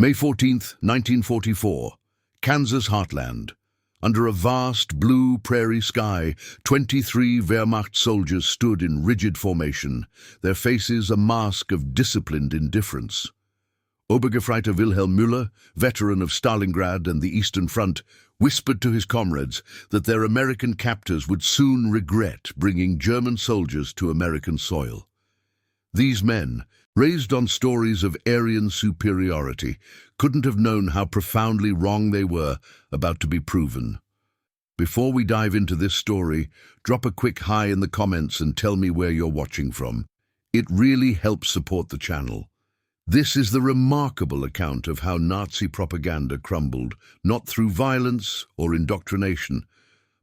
May 14, 1944, Kansas heartland. Under a vast blue prairie sky, 23 Wehrmacht soldiers stood in rigid formation, their faces a mask of disciplined indifference. Obergefreiter Wilhelm Müller, veteran of Stalingrad and the Eastern Front, whispered to his comrades that their American captors would soon regret bringing German soldiers to American soil. These men, raised on stories of Aryan superiority, couldn't have known how profoundly wrong they were about to be proven. Before we dive into this story, drop a quick hi in the comments and tell me where you're watching from. It really helps support the channel. This is the remarkable account of how Nazi propaganda crumbled, not through violence or indoctrination,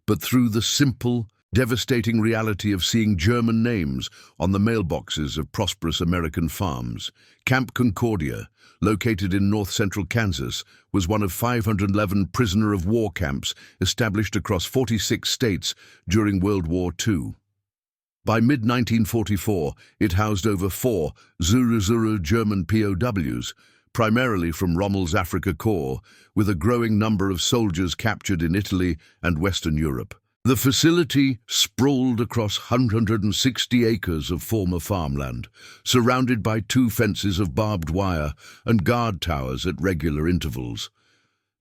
but through the simple, devastating reality of seeing German names on the mailboxes of prosperous American farms. Camp Concordia, located in north-central Kansas, was one of 511 prisoner-of-war camps established across 46 states during World War II. By mid-1944, it housed over 4 Zuru German POWs, primarily from Rommel's Afrika Korps, with a growing number of soldiers captured in Italy and Western Europe. The facility sprawled across 160 acres of former farmland, surrounded by 2 fences of barbed wire and guard towers at regular intervals.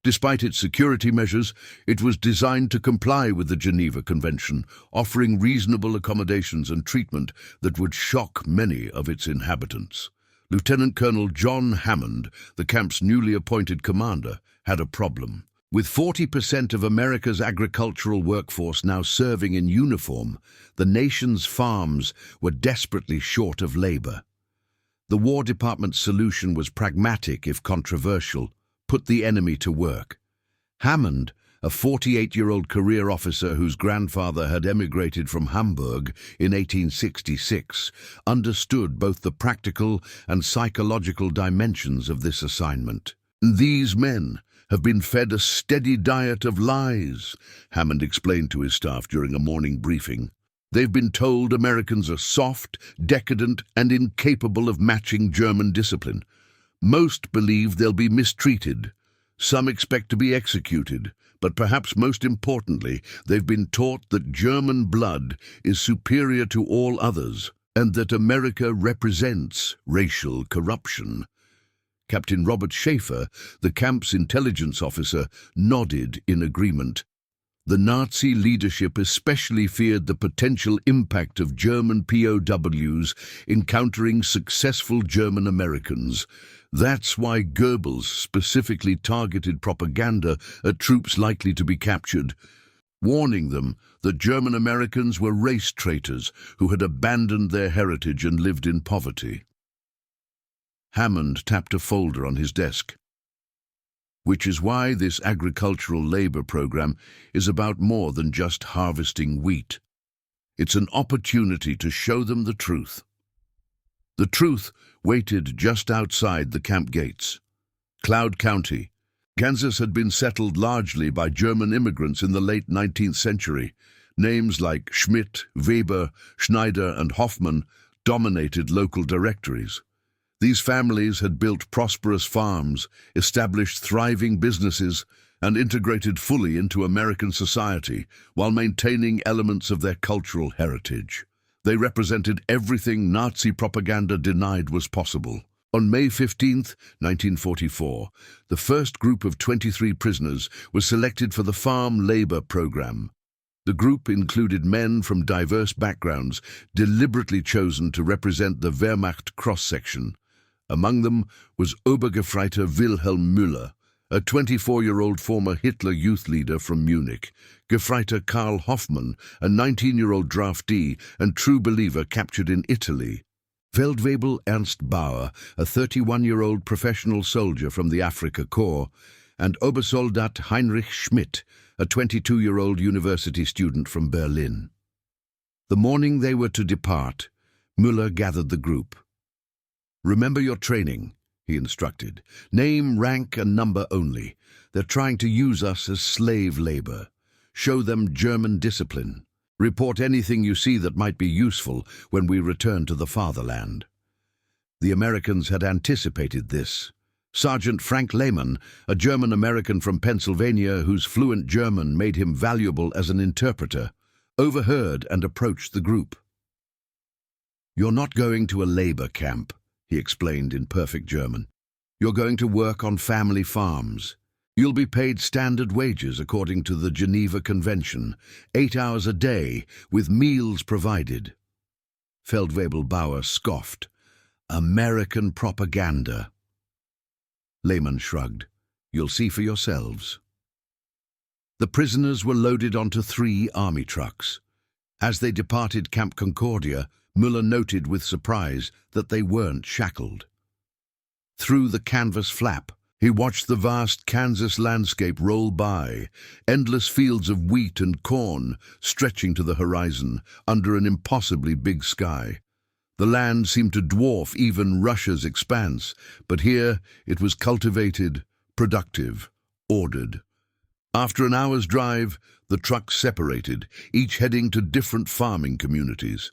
Despite its security measures, it was designed to comply with the Geneva Convention, offering reasonable accommodations and treatment that would shock many of its inhabitants. Lieutenant Colonel John Hammond, the camp's newly appointed commander, had a problem. With 40% of America's agricultural workforce now serving in uniform, the nation's farms were desperately short of labor. The War Department's solution was pragmatic if controversial: put the enemy to work. Hammond, a 48-year-old career officer whose grandfather had emigrated from Hamburg in 1866, understood both the practical and psychological dimensions of this assignment. These men have been fed a steady diet of lies, Hammond explained to his staff during a morning briefing. They've been told Americans are soft, decadent, and incapable of matching German discipline. Most believe they'll be mistreated. Some expect to be executed. But perhaps most importantly, they've been taught that German blood is superior to all others, and that America represents racial corruption. Captain Robert Schaefer, the camp's intelligence officer, nodded in agreement. The Nazi leadership especially feared the potential impact of German POWs encountering successful German Americans. That's why Goebbels specifically targeted propaganda at troops likely to be captured, warning them that German Americans were race traitors who had abandoned their heritage and lived in poverty. Hammond tapped a folder on his desk. Which is why this agricultural labor program is about more than just harvesting wheat. It's an opportunity to show them the truth. The truth waited just outside the camp gates. Cloud County, Kansas had been settled largely by German immigrants in the late 19th century. Names like Schmidt, Weber, Schneider, and Hoffman dominated local directories. These families had built prosperous farms, established thriving businesses, and integrated fully into American society while maintaining elements of their cultural heritage. They represented everything Nazi propaganda denied was possible. On May 15, 1944, the first group of 23 prisoners was selected for the Farm Labor Program. The group included men from diverse backgrounds, deliberately chosen to represent the Wehrmacht cross-section. Among them was Obergefreiter Wilhelm Müller, a 24-year-old former Hitler youth leader from Munich, Gefreiter Karl Hoffmann, a 19-year-old draftee and true believer captured in Italy, Feldwebel Ernst Bauer, a 31-year-old professional soldier from the Afrika Korps, and Obersoldat Heinrich Schmidt, a 22-year-old university student from Berlin. The morning they were to depart, Müller gathered the group. "Remember your training," he instructed. "Name, rank, and number only. They're trying to use us as slave labor. Show them German discipline. Report anything you see that might be useful when we return to the fatherland." The Americans had anticipated this. Sergeant Frank Lehman, a German-American from Pennsylvania whose fluent German made him valuable as an interpreter, overheard and approached the group. "You're not going to a labor camp," he explained in perfect German. "You're going to work on family farms. You'll be paid standard wages according to the Geneva Convention, 8 hours a day, with meals provided." Feldwebel Bauer scoffed. "American propaganda." Lehman shrugged. "You'll see for yourselves." The prisoners were loaded onto 3 army trucks. As they departed Camp Concordia, Müller noted with surprise that they weren't shackled. Through the canvas flap, he watched the vast Kansas landscape roll by, endless fields of wheat and corn stretching to the horizon under an impossibly big sky. The land seemed to dwarf even Russia's expanse, but here it was cultivated, productive, ordered. After an hour's drive, the trucks separated, each heading to different farming communities.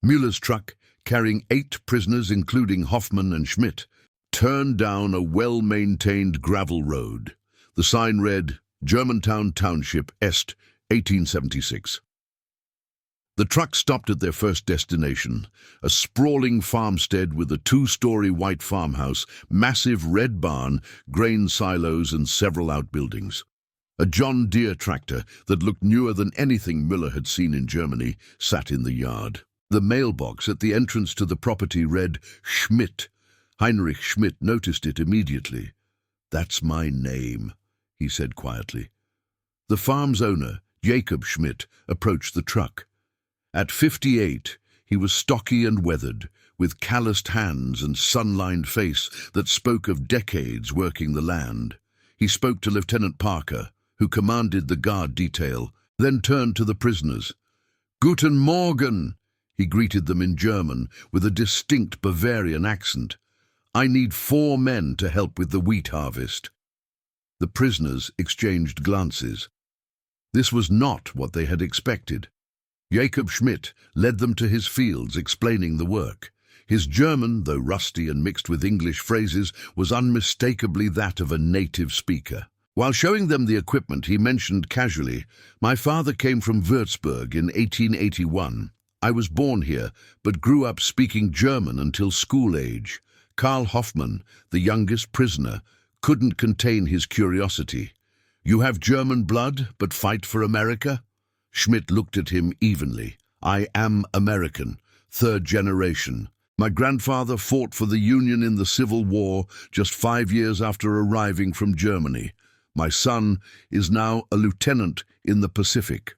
Müller's truck, carrying 8 prisoners including Hoffmann and Schmidt, turned down a well-maintained gravel road. The sign read, "Germantown Township, Est, 1876. The truck stopped at their first destination, a sprawling farmstead with a 2-story white farmhouse, massive red barn, grain silos and several outbuildings. A John Deere tractor that looked newer than anything Müller had seen in Germany sat in the yard. The mailbox at the entrance to the property read, "Schmidt." Heinrich Schmidt noticed it immediately. "That's my name," he said quietly. The farm's owner, Jacob Schmidt, approached the truck. At 58, he was stocky and weathered, with calloused hands and sun-lined face that spoke of decades working the land. He spoke to Lieutenant Parker, who commanded the guard detail, then turned to the prisoners. "Guten Morgen," he greeted them in German with a distinct Bavarian accent. "I need 4 men to help with the wheat harvest." The prisoners exchanged glances. This was not what they had expected. Jacob Schmidt led them to his fields, explaining the work. His German, though rusty and mixed with English phrases, was unmistakably that of a native speaker. While showing them the equipment, he mentioned casually, "My father came from Würzburg in 1881. I was born here, but grew up speaking German until school age." Karl Hoffmann, the youngest prisoner, couldn't contain his curiosity. "You have German blood, but fight for America?" Schmidt looked at him evenly. "I am American, 3rd generation. My grandfather fought for the Union in the Civil War just 5 years after arriving from Germany. My son is now a lieutenant in the Pacific."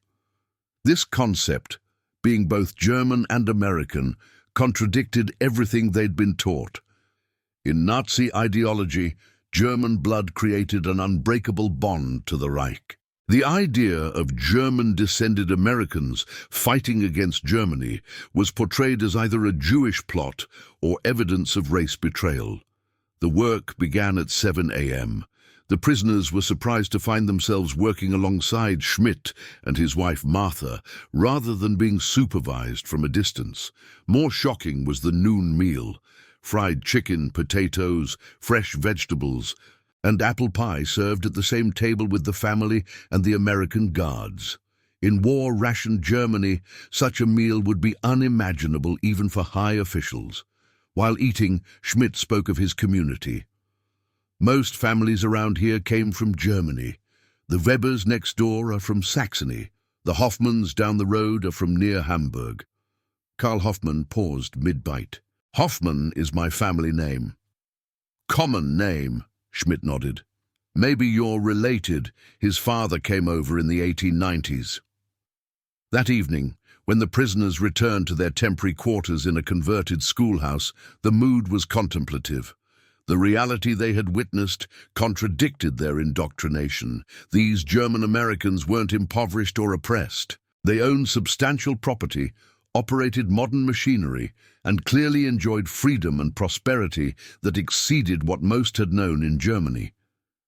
This concept, being both German and American, contradicted everything they'd been taught. In Nazi ideology, German blood created an unbreakable bond to the Reich. The idea of German-descended Americans fighting against Germany was portrayed as either a Jewish plot or evidence of race betrayal. The work began at 7 a.m. The prisoners were surprised to find themselves working alongside Schmidt and his wife Martha, rather than being supervised from a distance. More shocking was the noon meal: fried chicken, potatoes, fresh vegetables, and apple pie served at the same table with the family and the American guards. In war-rationed Germany, such a meal would be unimaginable even for high officials. While eating, Schmidt spoke of his community. "Most families around here came from Germany. The Webers next door are from Saxony. The Hoffmanns down the road are from near Hamburg." Karl Hoffmann paused mid-bite. "Hoffmann is my family name." "Common name," Schmidt nodded. "Maybe you're related. His father came over in the 1890s. That evening, when the prisoners returned to their temporary quarters in a converted schoolhouse, the mood was contemplative. The reality they had witnessed contradicted their indoctrination. These German Americans weren't impoverished or oppressed. They owned substantial property, operated modern machinery, and clearly enjoyed freedom and prosperity that exceeded what most had known in Germany.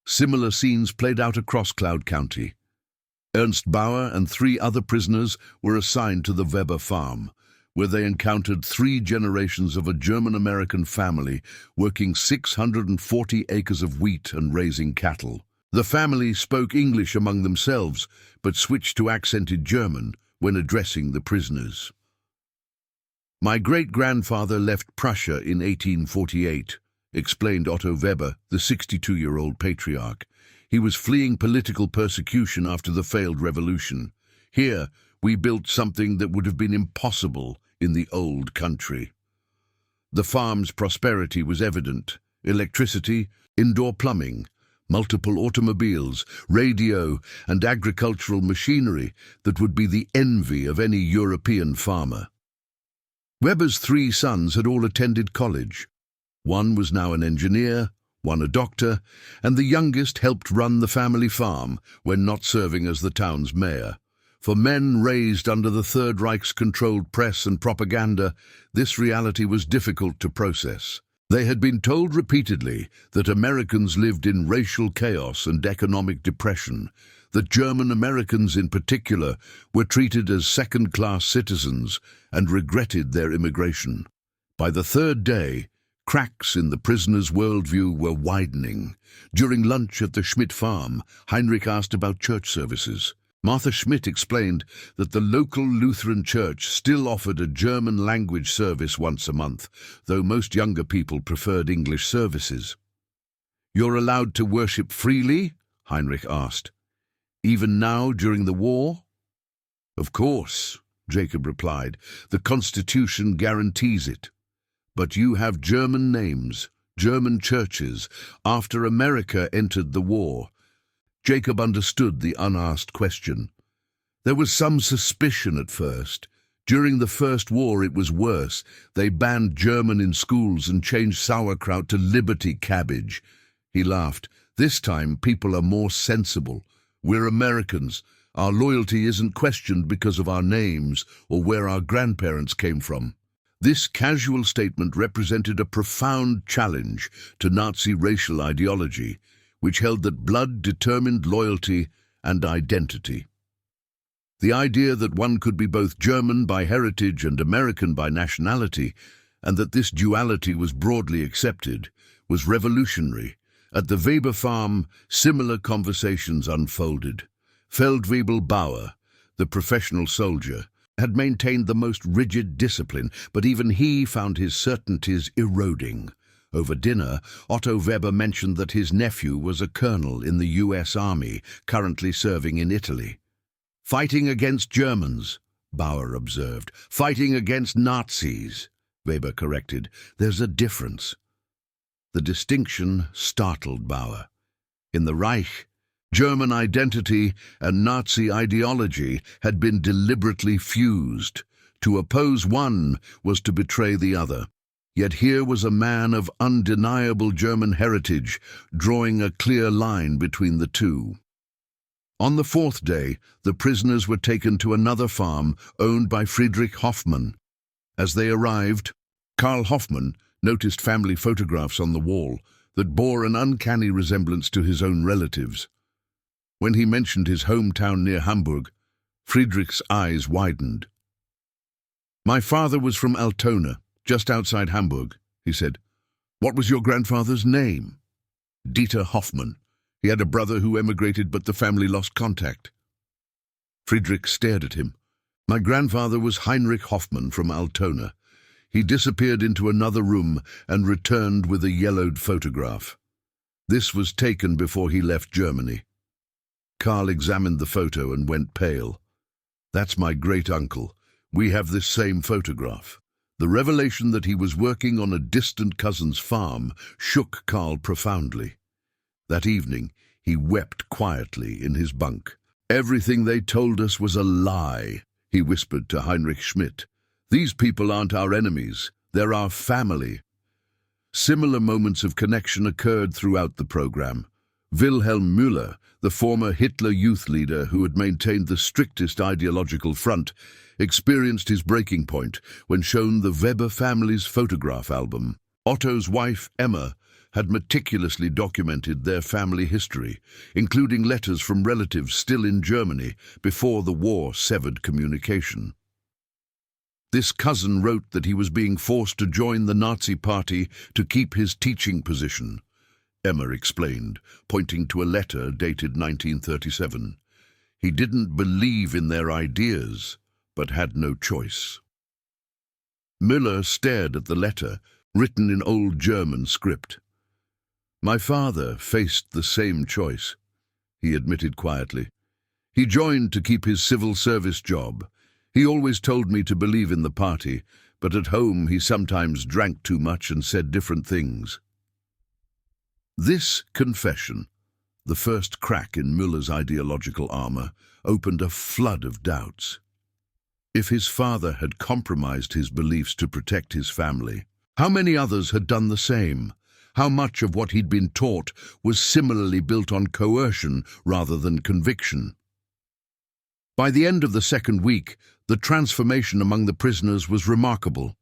Similar scenes played out across Cloud County. Ernst Bauer and 3 other prisoners were assigned to the Weber farm. where they encountered 3 generations of a German-American family working 640 acres of wheat and raising cattle. The family spoke English among themselves, but switched to accented German when addressing the prisoners. "My great-grandfather left Prussia in 1848, explained Otto Weber, the 62-year-old patriarch. He was fleeing political persecution after the failed revolution. Here, we built something that would have been impossible in the old country." The farm's prosperity was evident: electricity, indoor plumbing, multiple automobiles, radio, and agricultural machinery that would be the envy of any European farmer. Weber's 3 sons had all attended college. One was now an engineer, one a doctor, and the youngest helped run the family farm when not serving as the town's mayor. For men raised under the Third Reich's controlled press and propaganda, this reality was difficult to process. They had been told repeatedly that Americans lived in racial chaos and economic depression, that German Americans in particular were treated as second-class citizens and regretted their immigration. By the 3rd day, cracks in the prisoners' worldview were widening. During lunch at the Schmidt farm, Heinrich asked about church services. Martha Schmidt explained that the local Lutheran church still offered a German-language service once a month, though most younger people preferred English services. "You're allowed to worship freely?" Heinrich asked. "Even now, during the war?" "Of course," Jacob replied. "The Constitution guarantees it. But you have German names, German churches, after America entered the war." Jacob understood the unasked question. There was some suspicion at first. During the First War it was worse. They banned German in schools and changed sauerkraut to Liberty cabbage. He laughed. "This time people are more sensible. We're Americans. Our loyalty isn't questioned because of our names or where our grandparents came from." This casual statement represented a profound challenge to Nazi racial ideology, which held that blood determined loyalty and identity. The idea that one could be both German by heritage and American by nationality, and that this duality was broadly accepted, was revolutionary. At the Weber farm, similar conversations unfolded. Feldwebel Bauer, the professional soldier, had maintained the most rigid discipline, but even he found his certainties eroding. Over dinner, Otto Weber mentioned that his nephew was a colonel in the U.S. Army, currently serving in Italy. "Fighting against Germans," Bauer observed. "Fighting against Nazis," Weber corrected. "There's a difference." The distinction startled Bauer. In the Reich, German identity and Nazi ideology had been deliberately fused. To oppose one was to betray the other. Yet here was a man of undeniable German heritage, drawing a clear line between the two. On the 4th day, the prisoners were taken to another farm owned by Friedrich Hoffmann. As they arrived, Karl Hoffmann noticed family photographs on the wall that bore an uncanny resemblance to his own relatives. When he mentioned his hometown near Hamburg, Friedrich's eyes widened. "My father was from Altona, just outside Hamburg," he said. "What was your grandfather's name?" "Dieter Hoffmann. He had a brother who emigrated, but the family lost contact." Friedrich stared at him. "My grandfather was Heinrich Hoffmann from Altona. He disappeared into another room and returned with a yellowed photograph. This was taken before he left Germany." Karl examined the photo and went pale. "That's my great-uncle. We have this same photograph." The revelation that he was working on a distant cousin's farm shook Karl profoundly. That evening, he wept quietly in his bunk. "Everything they told us was a lie," he whispered to Heinrich Schmidt. "These people aren't our enemies. They're our family." Similar moments of connection occurred throughout the program. Wilhelm Müller, the former Hitler youth leader who had maintained the strictest ideological front, experienced his breaking point when shown the Weber family's photograph album. Otto's wife, Emma, had meticulously documented their family history, including letters from relatives still in Germany before the war severed communication. This cousin wrote that he was being forced to join the Nazi Party to keep his teaching position. Emma explained, pointing to a letter dated 1937. He didn't believe in their ideas, but had no choice. Müller stared at the letter, written in Old German script. My father faced the same choice, he admitted quietly. He joined to keep his civil service job. He always told me to believe in the party, but at home he sometimes drank too much and said different things. This confession, the first crack in Müller's ideological armor, opened a flood of doubts. If his father had compromised his beliefs to protect his family, how many others had done the same? How much of what he'd been taught was similarly built on coercion rather than conviction? By the end of the second week, the transformation among the prisoners was remarkable.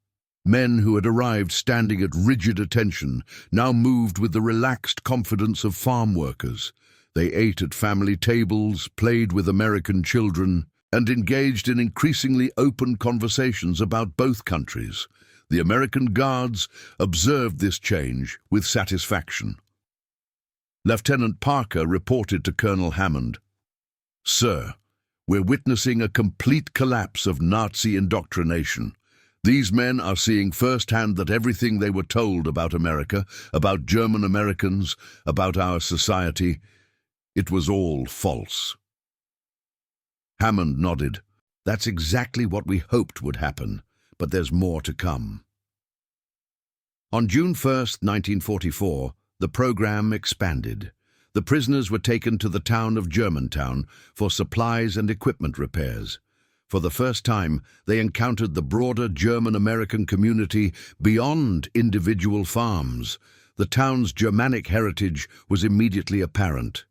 Men who had arrived standing at rigid attention now moved with the relaxed confidence of farm workers. They ate at family tables, played with American children, and engaged in increasingly open conversations about both countries. The American guards observed this change with satisfaction. Lieutenant Parker reported to Colonel Hammond, "Sir, we're witnessing a complete collapse of Nazi indoctrination. These men are seeing firsthand that everything they were told about America, about German Americans, about our society, it was all false." Hammond nodded. That's exactly what we hoped would happen, but there's more to come. On June 1st, 1944, the program expanded. The prisoners were taken to the town of Germantown for supplies and equipment repairs. For the first time, they encountered the broader German-American community beyond individual farms. The town's Germanic heritage was immediately apparent.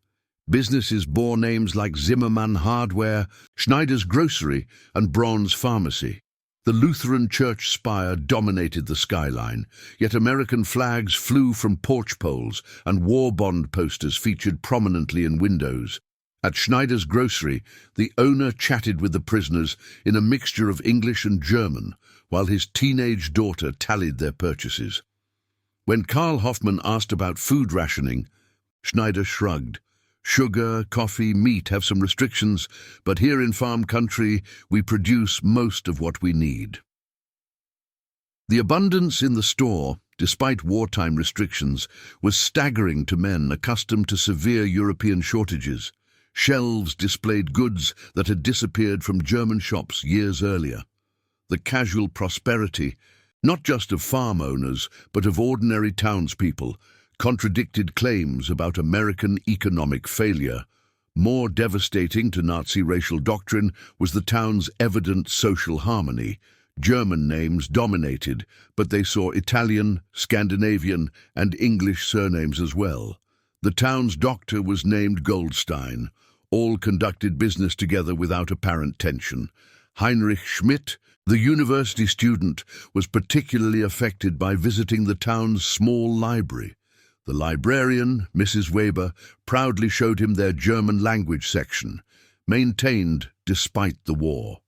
Businesses bore names like Zimmermann Hardware, Schneider's Grocery, and Braun's Pharmacy. The Lutheran church spire dominated the skyline, yet American flags flew from porch poles and war bond posters featured prominently in windows. At Schneider's Grocery, the owner chatted with the prisoners in a mixture of English and German, while his teenage daughter tallied their purchases. When Karl Hoffmann asked about food rationing, Schneider shrugged. Sugar, coffee, meat have some restrictions, but here in farm country we produce most of what we need. The abundance in the store, despite wartime restrictions, was staggering to men accustomed to severe European shortages. Shelves displayed goods that had disappeared from German shops years earlier. The casual prosperity, not just of farm owners, but of ordinary townspeople, contradicted claims about American economic failure. More devastating to Nazi racial doctrine was the town's evident social harmony. German names dominated, but they saw Italian, Scandinavian, and English surnames as well. The town's doctor was named Goldstein. All conducted business together without apparent tension. Heinrich Schmidt, the university student, was particularly affected by visiting the town's small library. The librarian, Mrs. Weber, proudly showed him their German language section, maintained despite the war.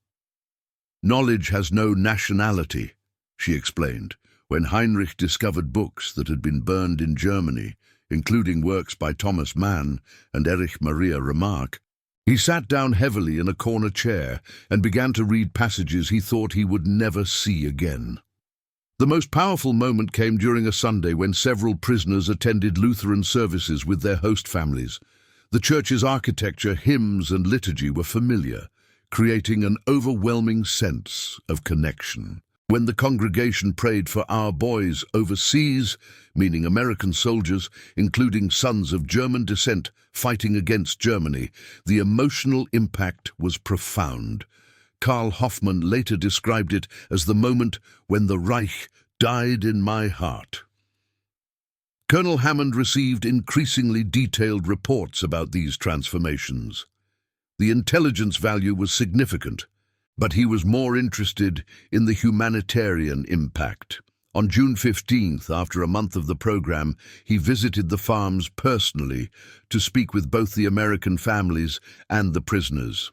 Knowledge has no nationality, she explained, when Heinrich discovered books that had been burned in Germany, including works by Thomas Mann and Erich Maria Remarque. He sat down heavily in a corner chair and began to read passages he thought he would never see again. The most powerful moment came during a Sunday when several prisoners attended Lutheran services with their host families. The church's architecture, hymns, and liturgy were familiar, creating an overwhelming sense of connection. When the congregation prayed for our boys overseas, meaning American soldiers, including sons of German descent fighting against Germany, the emotional impact was profound. Karl Hoffmann later described it as the moment when the Reich died in my heart. Colonel Hammond received increasingly detailed reports about these transformations. The intelligence value was significant, but he was more interested in the humanitarian impact. On June 15th, after a month of the program, he visited the farms personally to speak with both the American families and the prisoners.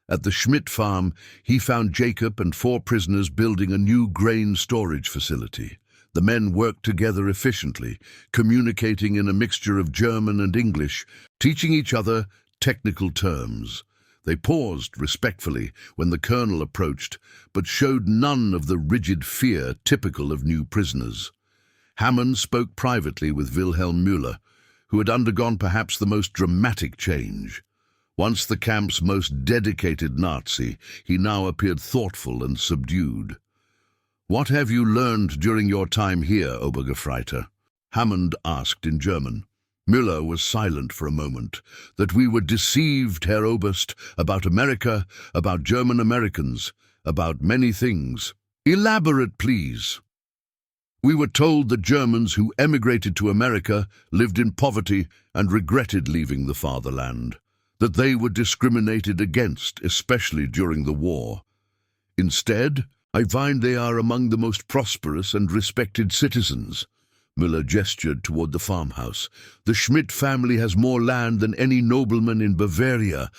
At the Schmidt farm, he found Jacob and 4 prisoners building a new grain storage facility. The men worked together efficiently, communicating in a mixture of German and English, teaching each other technical terms. They paused respectfully when the colonel approached, but showed none of the rigid fear typical of new prisoners. Hammond spoke privately with Wilhelm Müller, who had undergone perhaps the most dramatic change. Once the camp's most dedicated Nazi, he now appeared thoughtful and subdued. "What have you learned during your time here, Obergefreiter?" Hammond asked in German. Müller was silent for a moment. "That we were deceived, Herr Oberst, about America, about German Americans, about many things." "Elaborate, please." "We were told that Germans who emigrated to America lived in poverty and regretted leaving the fatherland, that they were discriminated against, especially during the war. Instead, I find they are among the most prosperous and respected citizens." Müller gestured toward the farmhouse. "The Schmidt family has more land than any nobleman in Bavaria.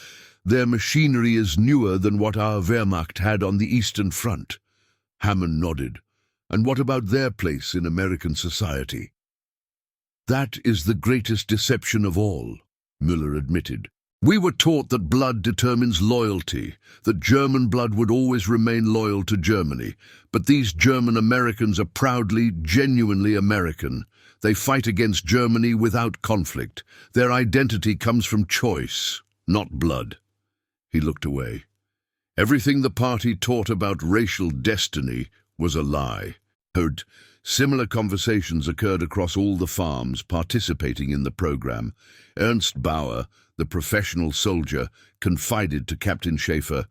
Their machinery is newer than what our Wehrmacht had on the Eastern Front." Hammond nodded. "And what about their place in American society?" "That is the greatest deception of all," Müller admitted. "We were taught that blood determines loyalty, that German blood would always remain loyal to Germany. But these German Americans are proudly, genuinely American. They fight against Germany without conflict. Their identity comes from choice, not blood." He looked away. Everything the party taught about racial destiny was a lie. Similar conversations occurred across all the farms participating in the program. Ernst Bauer, the professional soldier, confided to Captain Schaefer,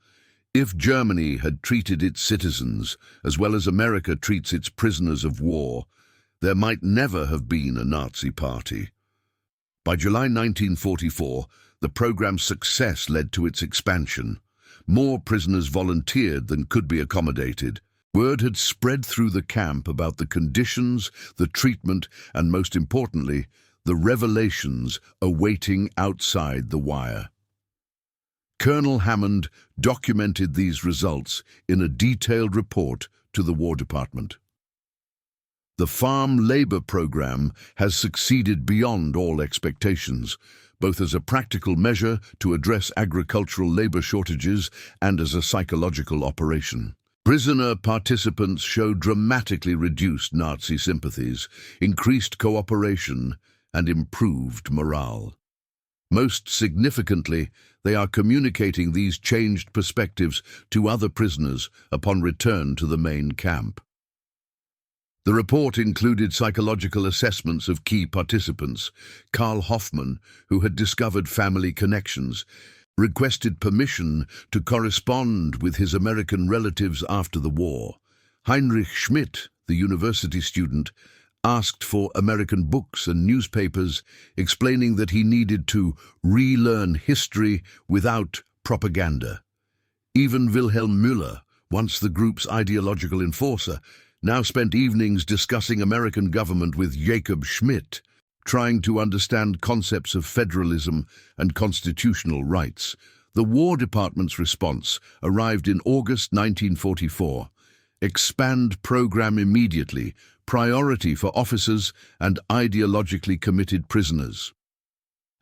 "If Germany had treated its citizens as well as America treats its prisoners of war, there might never have been a Nazi party." By July 1944, the program's success led to its expansion. More prisoners volunteered than could be accommodated. Word had spread through the camp about the conditions, the treatment, and most importantly, the revelations awaiting outside the wire. Colonel Hammond documented these results in a detailed report to the War Department. The farm labor program has succeeded beyond all expectations, both as a practical measure to address agricultural labor shortages and as a psychological operation. Prisoner participants showed dramatically reduced Nazi sympathies, increased cooperation, and improved morale. Most significantly, they are communicating these changed perspectives to other prisoners upon return to the main camp. The report included psychological assessments of key participants. Karl Hoffmann, who had discovered family connections, requested permission to correspond with his American relatives after the war. Heinrich Schmidt, the university student, asked for American books and newspapers, explaining that he needed to relearn history without propaganda. Even Wilhelm Müller, once the group's ideological enforcer, now spent evenings discussing American government with Jacob Schmidt, trying to understand concepts of federalism and constitutional rights. The War Department's response arrived in August 1944. Expand program immediately, priority for officers and ideologically committed prisoners.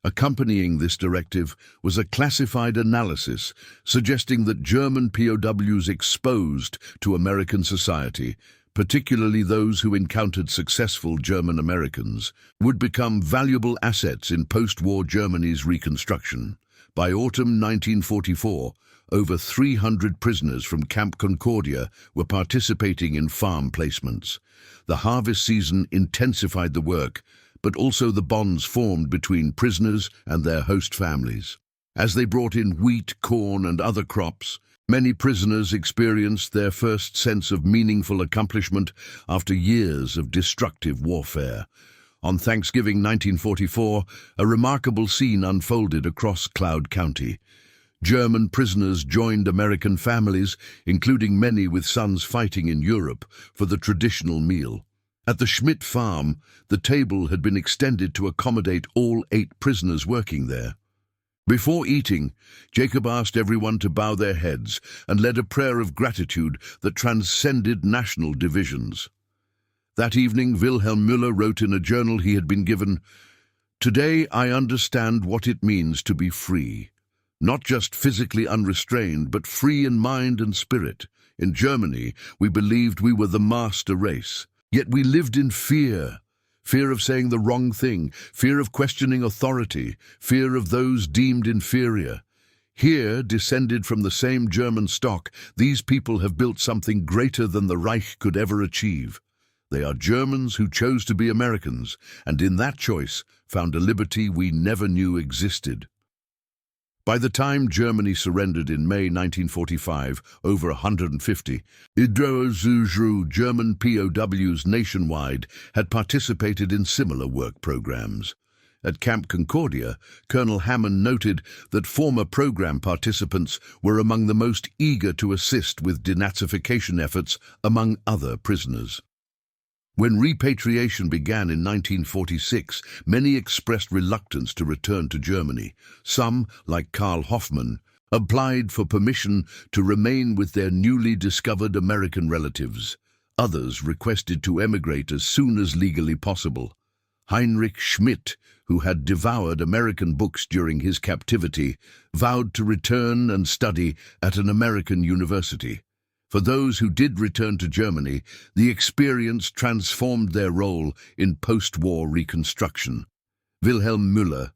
Accompanying this directive was a classified analysis suggesting that German POWs exposed to American society, particularly those who encountered successful German Americans, would become valuable assets in post-war Germany's reconstruction. By autumn 1944, over 300 prisoners from Camp Concordia were participating in farm placements. The harvest season intensified the work, but also the bonds formed between prisoners and their host families. As they brought in wheat, corn, and other crops, many prisoners experienced their first sense of meaningful accomplishment after years of destructive warfare. On Thanksgiving 1944, a remarkable scene unfolded across Cloud County. German prisoners joined American families, including many with sons fighting in Europe, for the traditional meal. At the Schmidt farm, the table had been extended to accommodate all 8 prisoners working there. Before eating, Jacob asked everyone to bow their heads and led a prayer of gratitude that transcended national divisions. That evening, Wilhelm Müller wrote in a journal he had been given, "Today I understand what it means to be free. Not just physically unrestrained, but free in mind and spirit. In Germany, we believed we were the master race. Yet we lived in fear. Fear of saying the wrong thing, fear of questioning authority, fear of those deemed inferior. Here, descended from the same German stock, these people have built something greater than the Reich could ever achieve. They are Germans who chose to be Americans, and in that choice found a liberty we never knew existed." By the time Germany surrendered in May 1945, over 150 German POWs nationwide had participated in similar work programs. At Camp Concordia, Colonel Hammond noted that former program participants were among the most eager to assist with denazification efforts among other prisoners. When repatriation began in 1946, many expressed reluctance to return to Germany. Some, like Karl Hoffmann, applied for permission to remain with their newly discovered American relatives. Others requested to emigrate as soon as legally possible. Heinrich Schmidt, who had devoured American books during his captivity, vowed to return and study at an American university. For those who did return to Germany, the experience transformed their role in post-war reconstruction. Wilhelm Müller,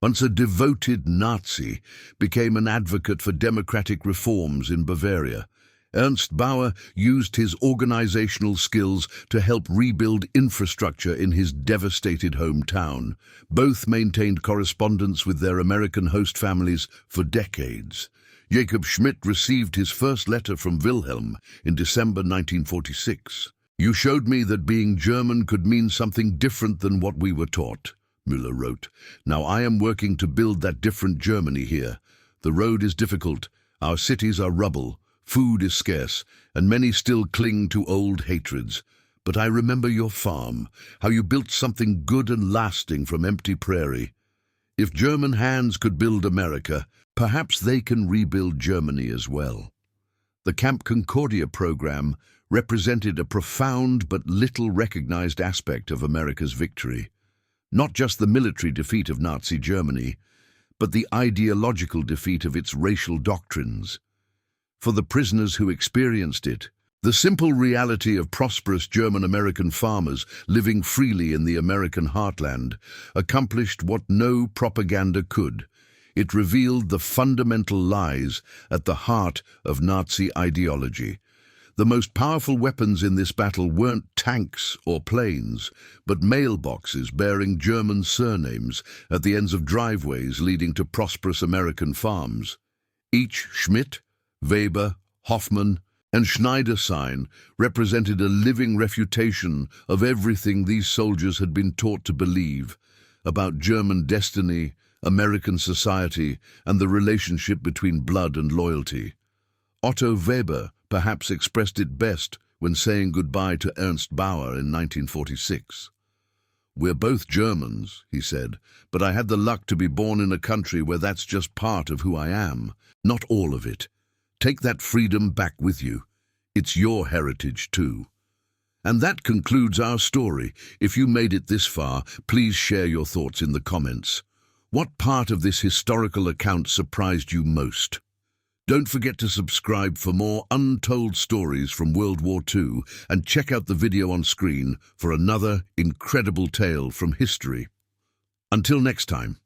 once a devoted Nazi, became an advocate for democratic reforms in Bavaria. Ernst Bauer used his organizational skills to help rebuild infrastructure in his devastated hometown. Both maintained correspondence with their American host families for decades. Jacob Schmidt received his first letter from Wilhelm in December 1946. "You showed me that being German could mean something different than what we were taught," Müller wrote. "Now I am working to build that different Germany here. The road is difficult, our cities are rubble, food is scarce, and many still cling to old hatreds. But I remember your farm, how you built something good and lasting from empty prairie. If German hands could build America, perhaps they can rebuild Germany as well." The Camp Concordia program represented a profound but little recognized aspect of America's victory. Not just the military defeat of Nazi Germany, but the ideological defeat of its racial doctrines. For the prisoners who experienced it, the simple reality of prosperous German-American farmers living freely in the American heartland accomplished what no propaganda could. It revealed the fundamental lies at the heart of Nazi ideology. The most powerful weapons in this battle weren't tanks or planes, but mailboxes bearing German surnames at the ends of driveways leading to prosperous American farms. Each Schmidt, Weber, Hoffmann, and Schneider sign represented a living refutation of everything these soldiers had been taught to believe about German destiny, American society, and the relationship between blood and loyalty. Otto Weber perhaps expressed it best when saying goodbye to Ernst Bauer in 1946. "We're both Germans," he said, "but I had the luck to be born in a country where that's just part of who I am, not all of it. Take that freedom back with you. It's your heritage too." And that concludes our story. If you made it this far, please share your thoughts in the comments. What part of this historical account surprised you most? Don't forget to subscribe for more untold stories from World War II and check out the video on screen for another incredible tale from history. Until next time.